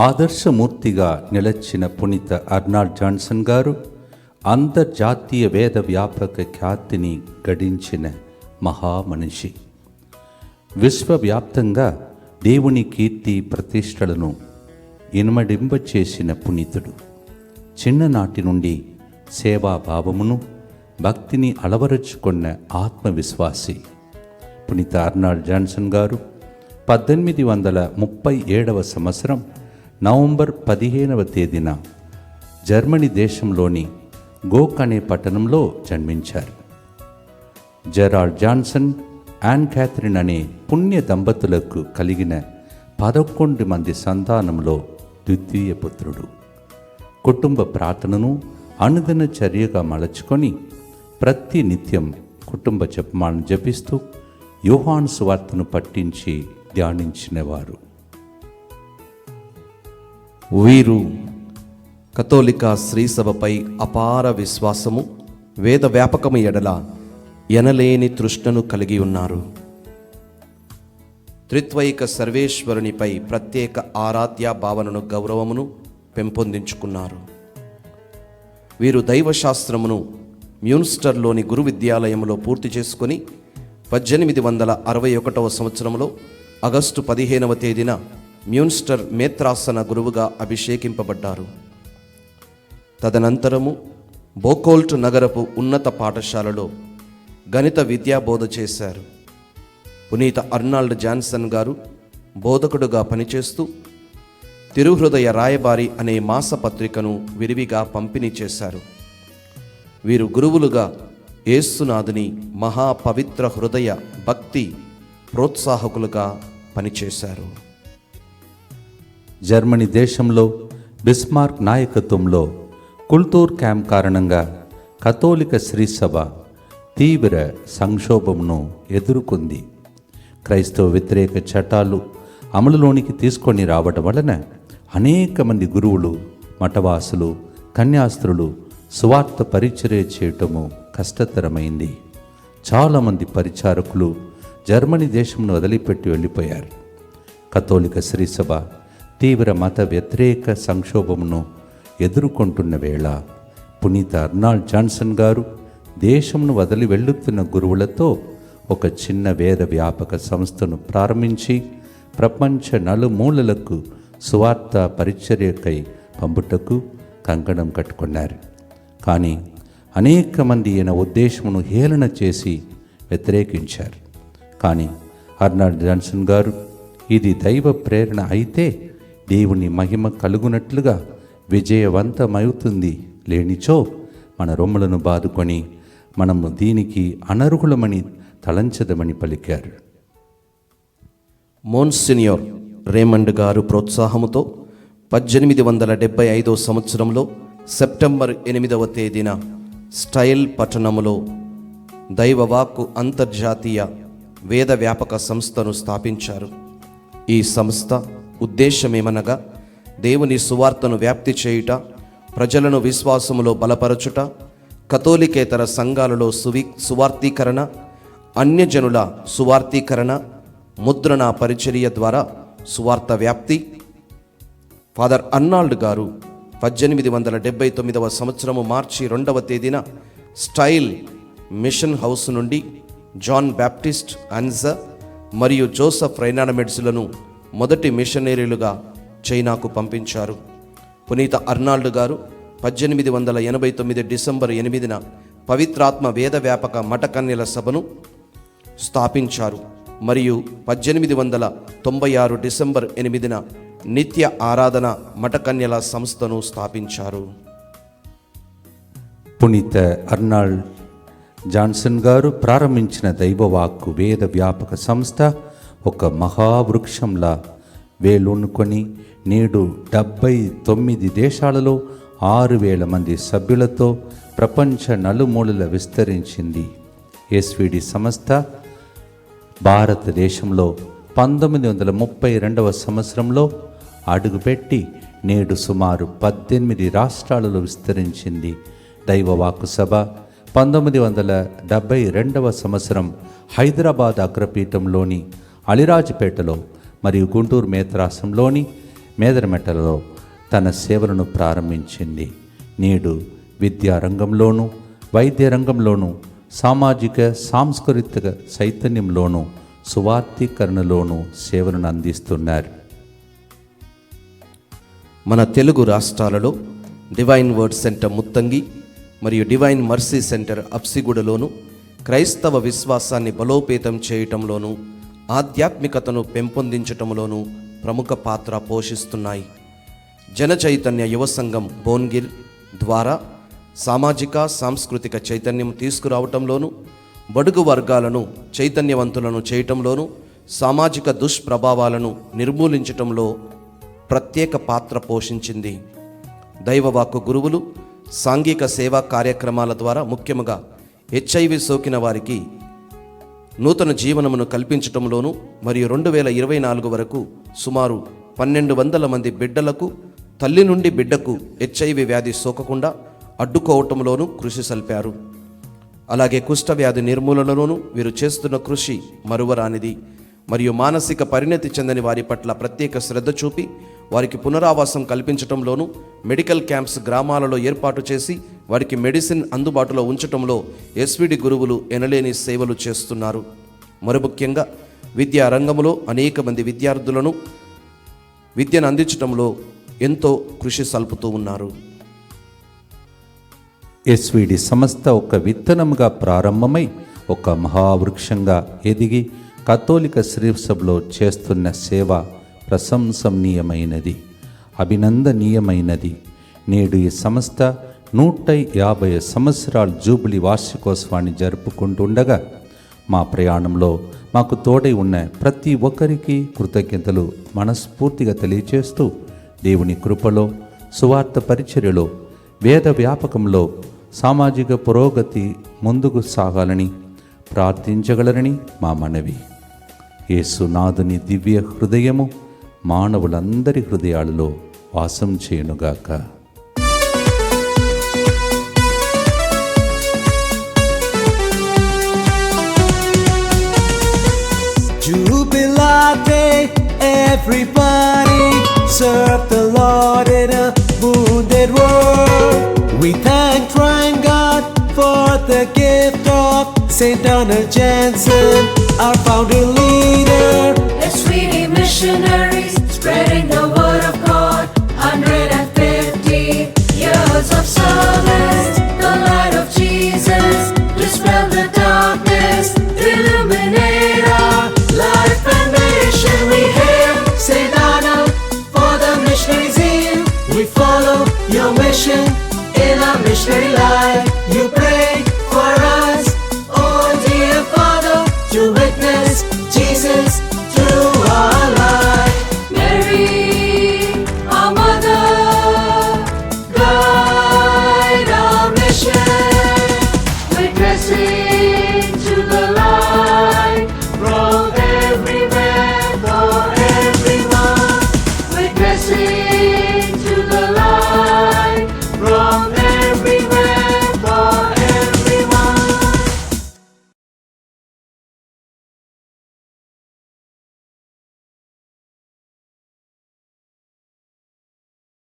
ఆదర్శమూర్తిగా నిలచిన పునీత Arnold Johnson గారు అంతర్జాతీయ వేద వ్యాపక ఖ్యాతిని గడించిన మహామనిషి. విశ్వవ్యాప్తంగా దేవుని కీర్తి ప్రతిష్టలను ఇనుమడింప చేసిన పునీతుడు. చిన్ననాటి నుండి సేవాభావమును భక్తిని అలవరుచుకున్న ఆత్మవిశ్వాసి పునీత అర్నాల్డ్ జాన్సన్ గారు 1837 సంవత్సరం నవంబర్ 15వ తేదీన జర్మనీ దేశంలోని గోక్ అనే పట్టణంలో జన్మించారు. జెరాల్డ్ జాన్సన్, యాన్ క్యాథరిన్ అనే పుణ్య దంపతులకు కలిగిన 11 మంది సంతానంలో ద్వితీయ పుత్రుడు. కుటుంబ ప్రార్థనను అనుదిన చర్యగా మలచుకొని ప్రతి నిత్యం కుటుంబ జపమాలను జపిస్తూ యోహాను సువార్తను పట్టించి ధ్యానించినవారు. వీరు కథోలిక శ్రీసభపై అపార విశ్వాసము, వేద వ్యాపకము ఎడల ఎనలేని తృష్ణను కలిగి ఉన్నారు. త్రిత్వైక సర్వేశ్వరునిపై ప్రత్యేక ఆరాధ్య భావనను, గౌరవమును పెంపొందించుకున్నారు. వీరు దైవశాస్త్రమును మ్యూన్స్టర్లోని గురు విద్యాలయంలో పూర్తి చేసుకొని 1861 సంవత్సరంలో ఆగస్టు 15వ తేదీన మ్యూన్స్టర్ మేత్రాసన గురువుగా అభిషేకింపబడ్డారు. తదనంతరము బోకోల్ట్ నగరపు ఉన్నత పాఠశాలలో గణిత విద్యాబోధ చేశారు. పునీత అర్నాల్డ్ జాన్సన్ గారు బోధకుడుగా పనిచేస్తూ తిరుహృదయ రాయబారి అనే మాసపత్రికను విరివిగా పంపిణీ చేశారు. వీరు గురువులుగా యేసునాథుని మహాపవిత్ర హృదయ భక్తి ప్రోత్సాహకులుగా పనిచేశారు. జర్మనీ దేశంలో బిస్మార్క్ నాయకత్వంలో కుల్తూర్ క్యాంప్ కారణంగా కథోలిక శ్రీసభ తీవ్ర సంక్షోభమును ఎదుర్కొంది. క్రైస్తవ వ్యతిరేక చట్టాలు అమలులోనికి తీసుకొని రావడం వలన అనేక మంది గురువులు, మఠవాసులు, కన్యాస్త్రులు సువార్త పరిచర్య చేయటము కష్టతరమైంది. చాలామంది పరిచారకులు జర్మనీ దేశంను వదిలిపెట్టి వెళ్ళిపోయారు. కథోలిక శ్రీసభ తీవ్ర మత వ్యతిరేక సంక్షోభమును ఎదుర్కొంటున్న వేళ పునీత అర్నాల్డ్ జాన్సన్ గారు దేశంను వదిలి వెళ్ళుతున్న గురువులతో ఒక చిన్న వేద వ్యాపక సంస్థను ప్రారంభించి ప్రపంచ నలుమూలలకు సువార్త పరిచర్యకై పంపుటకు కంకణం కట్టుకున్నారు. కానీ అనేక మంది ఈయన ఉద్దేశమును హేళన చేసి వ్యతిరేకించారు. కానీ అర్నాల్డ్ జాన్సన్ గారు ఇది దైవ ప్రేరణ అయితే దేవుని మహిమ కలుగునట్లుగా విజయవంతమవుతుంది, లేనిచో మన రొమ్ములను బాదుకొని మనము దీనికి అనర్హులమని తలంచదమని పలికారు. మోన్సిన్యూర్ రేమండ్ గారు ప్రోత్సాహముతో 1875 సంవత్సరంలో సెప్టెంబర్ 8వ తేదీన స్టైల్ పట్టణములో దైవవాక్కు అంతర్జాతీయ వేద వ్యాపక సంస్థను స్థాపించారు. ఈ సంస్థ ఉద్దేశమేమనగా దేవుని సువార్తను వ్యాప్తి చేయుట, ప్రజలను విశ్వాసములో బలపరచుట, కథోలికేతర సంఘాలలో సువార్తీకరణ, అన్యజనుల సువార్తీకరణ, ముద్రణ పరిచర్య ద్వారా సువార్త వ్యాప్తి. ఫాదర్ అర్నాల్డ్ గారు 1879 సంవత్సరము మార్చి 2వ తేదీన స్టైల్ మిషన్ హౌస్ నుండి జాన్ బ్యాప్టిస్ట్ అన్జా మరియు జోసెఫ్ రైనాడమెడ్స్లను మొదటి మిషనరీలుగా చైనాకు పంపించారు. పునీత అర్నాల్డ్ గారు 1889 డిసెంబర్ 8న పవిత్రాత్మ వేద వ్యాపక మఠకన్యల సభను స్థాపించారు మరియు 1896 డిసెంబర్ 8న నిత్య ఆరాధన మఠకన్యల సంస్థను స్థాపించారు. పునీత అర్నాల్డ్ జాన్సన్ గారు ప్రారంభించిన దైవవాక్కు వేద వ్యాపక సంస్థ ఒక మహావృక్షంలా వేలునుకొని నేడు 79 దేశాలలో 6,000 మంది సభ్యులతో ప్రపంచ నలుమూలల విస్తరించింది. ఎస్విడి సంస్థ భారతదేశంలో 1932 సంవత్సరంలో అడుగుపెట్టి నేడు సుమారు 18 రాష్ట్రాలలో విస్తరించింది. దైవవాక్కు సభ 1972 సంవత్సరం హైదరాబాద్ అగ్రపీఠంలోని అలిరాజ్పేటలో మరియు గుంటూరు మేత్రాసంలోని మేదరమెట్టలో తన సేవలను ప్రారంభించింది. నేడు విద్యారంగంలోనూ, వైద్య రంగంలోనూ, సామాజిక సాంస్కృతిక చైతన్యంలోనూ, సువార్థీకరణలోనూ సేవలను అందిస్తున్నారు. మన తెలుగు రాష్ట్రాలలో డివైన్ వర్డ్ సెంటర్ ముత్తంగి మరియు డివైన్ మర్సీ సెంటర్ అప్సిగూడలోను క్రైస్తవ విశ్వాసాన్ని బలోపేతం చేయటంలోనూ, ఆధ్యాత్మికతను పెంపొందించటంలోనూ ప్రముఖ పాత్ర పోషిస్తున్నాయి. జన చైతన్య యువ సంఘం భోన్గిర్ ద్వారా సామాజిక సాంస్కృతిక చైతన్యం తీసుకురావటంలోనూ, బడుగు వర్గాలను చైతన్యవంతులను చేయటంలోనూ, సామాజిక దుష్ప్రభావాలను నిర్మూలించటంలో ప్రత్యేక పాత్ర పోషించింది. దైవవాక్కు గురువులు సాంఘిక సేవా కార్యక్రమాల ద్వారా ముఖ్యంగా HIV సోకిన వారికి నూతన జీవనమును కల్పించటంలోనూ మరియు 2024 వరకు సుమారు 1200 మంది బిడ్డలకు తల్లి నుండి బిడ్డకు HIV వ్యాధి సోకకుండా అడ్డుకోవటంలోనూ కృషి సల్పారు. అలాగే కుష్ఠవ్యాధి నిర్మూలనలోనూ వీరు చేస్తున్న కృషి మరువరానిది. మరియు మానసిక పరిణతి చెందని వారి పట్ల ప్రత్యేక శ్రద్ధ చూపి వారికి పునరావాసం కల్పించటంలోనూ, మెడికల్ క్యాంప్స్ గ్రామాలలో ఏర్పాటు చేసి వారికి మెడిసిన్ అందుబాటులో ఉంచటంలో SVD గురువులు ఎనలేని సేవలు చేస్తున్నారు. మరి ముఖ్యంగా విద్యా రంగంలో అనేక మంది విద్యార్థులను విద్యను అందించటంలో ఎంతో కృషి సల్పుతూ ఉన్నారు. SVD సంస్థ ఒక విత్తనముగా ప్రారంభమై ఒక మహావృక్షంగా ఎదిగి కథోలిక శ్రీసభలో చేస్తున్న సేవ ప్రశంసనీయమైనది, అభినందనీయమైనది. నేడు ఈ సంస్థ 150 సంవత్సరాల జూబిలీ వార్షికోత్సవాన్ని జరుపుకుంటుండగా మా ప్రయాణంలో మాకు తోడై ఉన్న ప్రతి ఒక్కరికి కృతజ్ఞతలు మనస్ఫూర్తిగా తెలియచేస్తూ దేవుని కృపలో, సువార్త పరిచర్యలో, వేద వ్యాపకంలో సామాజిక పురోగతి ముందుకు సాగాలని ప్రార్థించగలరని మా మనవి. యేసునాథుని దివ్య హృదయము మానవులందరి హృదయాలలో వాసం చేయునుగాక. Jubilate, everybody, serve the Lord in a wounded world. We thank Trine God for the gift of St. Donald Jensen, our founder leader. SVD missionaries spreading the word of God, 150 years of service. The light of Jesus dispel the darkness, illuminate our life and mission. We hail St. Donald for the missionary zeal. We follow your mission in our missionary life. You pray